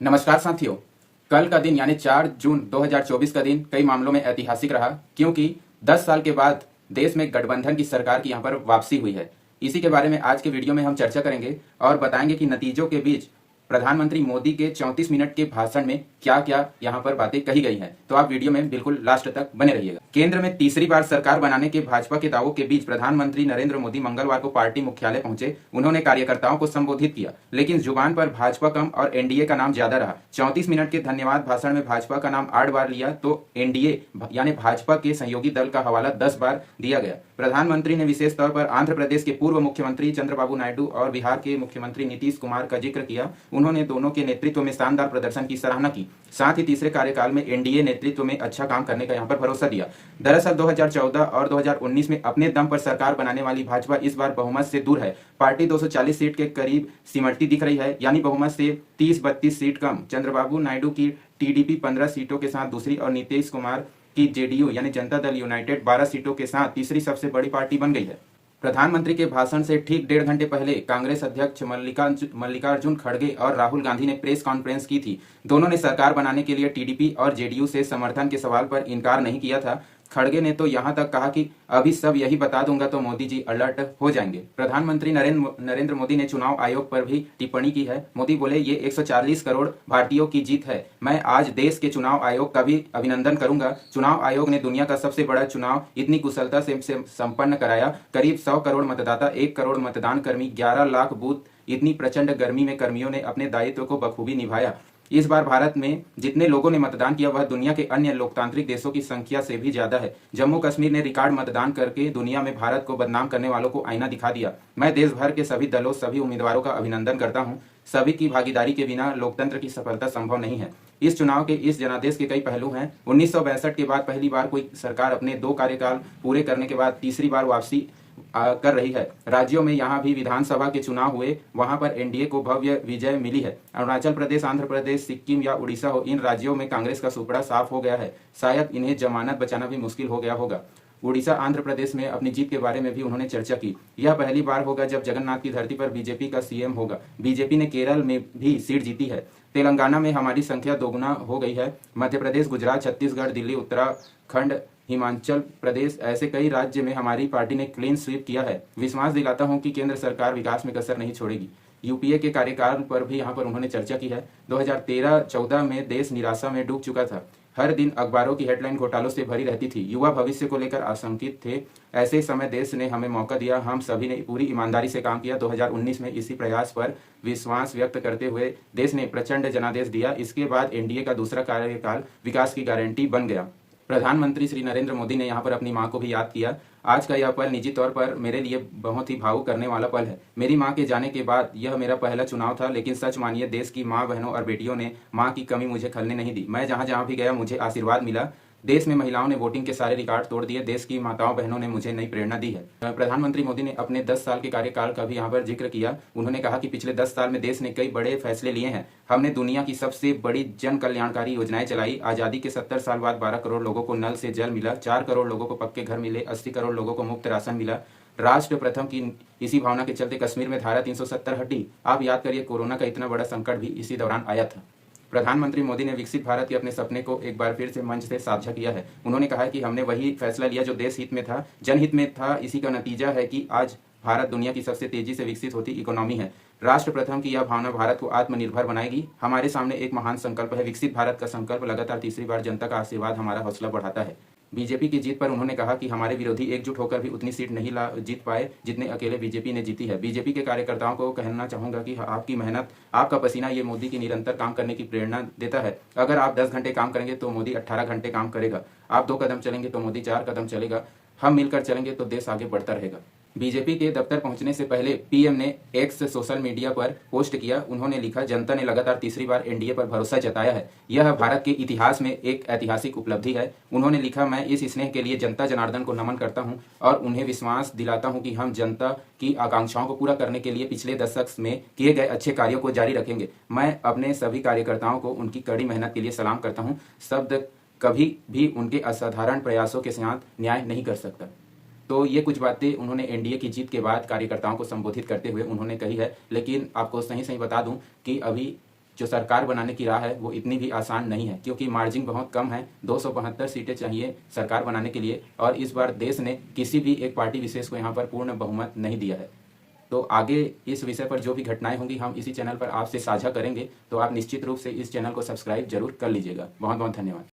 नमस्कार साथियों। कल का दिन यानी 4 जून 2024 का दिन कई मामलों में ऐतिहासिक रहा, क्योंकि 10 साल के बाद देश में गठबंधन की सरकार की यहां पर वापसी हुई है। इसी के बारे में आज के वीडियो में हम चर्चा करेंगे और बताएंगे कि नतीजों के बीच प्रधानमंत्री मोदी के 34 मिनट के भाषण में क्या क्या यहां पर बातें कही गई हैं। तो आप वीडियो में बिल्कुल लास्ट तक बने रहिएगा। केंद्र में तीसरी बार सरकार बनाने के भाजपा के दावों के बीच प्रधानमंत्री नरेंद्र मोदी मंगलवार को पार्टी मुख्यालय पहुंचे। उन्होंने कार्यकर्ताओं को संबोधित किया, लेकिन जुबान पर भाजपा कम और एनडीए का नाम ज्यादा रहा। 34 मिनट के धन्यवाद भाषण में भाजपा का नाम 8 बार लिया तो एनडीए यानी भाजपा के सहयोगी दल का हवाला 10 बार दिया गया। प्रधानमंत्री ने विशेष तौर पर आंध्र प्रदेश के पूर्व मुख्यमंत्री चंद्रबाबू नायडू और बिहार के मुख्यमंत्री नीतीश कुमार का जिक्र किया। उन्होंने दोनों के नेतृत्व में शानदार प्रदर्शन की सराहना की। साथ ही तीसरे कार्यकाल में एनडीए नेतृत्व में अच्छा काम करने का यहां पर भरोसा दिया। दरअसल 2014 और 2019 में अपने दम पर सरकार बनाने वाली भाजपा इस बार बहुमत से दूर है। पार्टी 240 सीट के करीब सिमटती दिख रही है, यानी बहुमत से 30-32 सीट कम। चंद्रबाबू नायडू की टीडीपी 15 सीटों के साथ दूसरी और नीतीश कुमार की जेडीयू यानी जनता दल यूनाइटेड 12 सीटों के साथ तीसरी सबसे बड़ी पार्टी बन गई है। प्रधानमंत्री के भाषण से ठीक 1.5 घंटे पहले कांग्रेस अध्यक्ष मल्लिकार्जुन खड़गे और राहुल गांधी ने प्रेस कॉन्फ्रेंस की थी। दोनों ने सरकार बनाने के लिए टीडीपी और जेडीयू से समर्थन के सवाल पर इनकार नहीं किया था। खड़गे ने तो यहां तक कहा कि अभी सब यही बता दूंगा तो मोदी जी अलर्ट हो जाएंगे। प्रधानमंत्री नरेंद्र मोदी ने चुनाव आयोग पर भी टिप्पणी की है। मोदी बोले, ये 140 करोड़ भारतीयों की जीत है। मैं आज देश के चुनाव आयोग का भी अभिनंदन करूंगा। चुनाव आयोग ने दुनिया का सबसे बड़ा चुनाव इतनी कुशलता से संपन्न कराया। करीब 100 करोड़ मतदाता, 1 करोड़ मतदान कर्मी, 11 लाख बूथ। इतनी प्रचंड गर्मी में कर्मियों ने अपने दायित्व को बखूबी निभाया। इस बार भारत में जितने लोगों ने मतदान किया वह दुनिया के अन्य लोकतांत्रिक देशों की संख्या से भी ज्यादा है। जम्मू कश्मीर ने रिकॉर्ड मतदान करके दुनिया में भारत को बदनाम करने वालों को आईना दिखा दिया। मैं देश भर के सभी दलों, सभी उम्मीदवारों का अभिनंदन करता हूं। सभी की भागीदारी के बिना लोकतंत्र की सफलता संभव नहीं है। इस चुनाव के इस जनादेश के कई पहलू हैं। 1962 के बाद पहली बार कोई सरकार अपने 2 कार्यकाल पूरे करने के बाद तीसरी बार वापसी कर रही है। राज्यों में यहाँ भी विधानसभा के चुनाव हुए, वहां पर एनडीए को भव्य विजय मिली है। अरुणाचल प्रदेश, आंध्र प्रदेश, सिक्किम या उड़ीसा हो, इन राज्यों में कांग्रेस का सुपड़ा साफ हो गया है। शायद इन्हें जमानत बचाना भी मुश्किल हो गया होगा। उड़ीसा, आंध्र प्रदेश में अपनी जीत के बारे में भी उन्होंने चर्चा की। यह पहली बार होगा जब जगन्नाथ की धरती पर बीजेपी का सीएम होगा। बीजेपी ने केरल में भी सीट जीती है। तेलंगाना में हमारी संख्या दोगुना हो गई है। मध्य प्रदेश, गुजरात, छत्तीसगढ़, दिल्ली, उत्तराखंड, हिमाचल प्रदेश, ऐसे कई राज्य में हमारी पार्टी ने क्लीन स्वीप किया है। विश्वास दिलाता हूं कि केंद्र सरकार विकास में कसर नहीं छोड़ेगी। यूपीए के कार्यकाल पर भी यहां पर उन्होंने चर्चा की है। 2013-14 में देश निराशा में डूब चुका था। हर दिन अखबारों की हेडलाइन घोटालों से भरी रहती थी। युवा भविष्य को लेकर आशंकित थे। ऐसे समय देश ने हमें मौका दिया। हम सभी ने पूरी ईमानदारी से काम किया। 2019 में इसी प्रयास पर विश्वास व्यक्त करते हुए देश ने प्रचंड जनादेश दिया। इसके बाद एनडीए का दूसरा कार्यकाल विकास की गारंटी बन गया। प्रधानमंत्री श्री नरेंद्र मोदी ने यहाँ पर अपनी मां को भी याद किया। आज का यह पल निजी तौर पर मेरे लिए बहुत ही भावुक करने वाला पल है। मेरी मां के जाने के बाद यह मेरा पहला चुनाव था, लेकिन सच मानिए देश की मां, बहनों और बेटियों ने मां की कमी मुझे खलने नहीं दी। मैं जहां जहां भी गया मुझे आशीर्वाद मिला। देश में महिलाओं ने वोटिंग के सारे रिकॉर्ड तोड़ दिए। देश की माताओं बहनों ने मुझे नई प्रेरणा दी है। प्रधानमंत्री मोदी ने अपने 10 साल के कार्यकाल का भी यहाँ पर जिक्र किया। उन्होंने कहा कि पिछले 10 साल में देश ने कई बड़े फैसले लिए हैं। हमने दुनिया की सबसे बड़ी जन कल्याणकारी योजनाएं चलाई। आजादी के 70 साल बाद 12 करोड़ लोगों को नल से जल मिला, 4 करोड़ लोगों को पक्के घर मिले, 80 करोड़ लोगों को मुफ्त राशन मिला। राष्ट्र प्रथम की इसी भावना के चलते कश्मीर में धारा 370 हटी। आप याद करिए, कोरोना का इतना बड़ा संकट भी इसी दौरान आया था। प्रधानमंत्री मोदी ने विकसित भारत के अपने सपने को एक बार फिर से मंच से साझा किया है। उन्होंने कहा कि हमने वही फैसला लिया जो देश हित में था, जनहित में था। इसी का नतीजा है कि आज भारत दुनिया की सबसे तेजी से विकसित होती इकोनॉमी है। राष्ट्र प्रथम की यह भावना भारत को आत्मनिर्भर बनाएगी। हमारे सामने एक महान संकल्प है। विकसित भारत का संकल्प लगातार तीसरी बार जनता का आशीर्वाद हमारा हौसला बढ़ाता है। बीजेपी की जीत पर उन्होंने कहा कि हमारे विरोधी एकजुट होकर भी उतनी सीट नहीं जीत पाए जितने अकेले बीजेपी ने जीती है। बीजेपी के कार्यकर्ताओं को कहना चाहूंगा कि आपकी मेहनत, आपका पसीना ये मोदी की निरंतर काम करने की प्रेरणा देता है। अगर आप 10 घंटे काम करेंगे तो मोदी 18 घंटे काम करेगा। आप 2 कदम चलेंगे तो मोदी 4 कदम चलेगा। हम मिलकर चलेंगे तो देश आगे बढ़ता रहेगा। बीजेपी के दफ्तर पहुंचने से पहले पीएम ने एक्स सोशल मीडिया पर पोस्ट किया। उन्होंने लिखा, जनता ने लगातार तीसरी बार एनडीए पर भरोसा जताया है। यह भारत के इतिहास में एक ऐतिहासिक उपलब्धि है। उन्होंने लिखा, मैं इस स्नेह के लिए जनता जनार्दन को नमन करता हूं और उन्हें विश्वास दिलाता हूं कि हम जनता की आकांक्षाओं को पूरा करने के लिए पिछले दशक में किए गए अच्छे कार्यों को जारी रखेंगे। मैं अपने सभी कार्यकर्ताओं को उनकी कड़ी मेहनत के लिए सलाम करता हूँ। शब्द कभी भी उनके असाधारण प्रयासों के साथ न्याय नहीं कर सकता। तो ये कुछ बातें उन्होंने एनडीए की जीत के बाद कार्यकर्ताओं को संबोधित करते हुए उन्होंने कही है। लेकिन आपको सही सही बता दूं कि अभी जो सरकार बनाने की राह है वो इतनी भी आसान नहीं है, क्योंकि मार्जिन बहुत कम है। 272 सीटें चाहिए सरकार बनाने के लिए, और इस बार देश ने किसी भी एक पार्टी विशेष को यहाँ पर पूर्ण बहुमत नहीं दिया है। तो आगे इस विषय पर जो भी घटनाएं होंगी हम इसी चैनल पर आपसे साझा करेंगे, तो आप निश्चित रूप से इस चैनल को सब्सक्राइब जरूर कर लीजिएगा। बहुत बहुत धन्यवाद।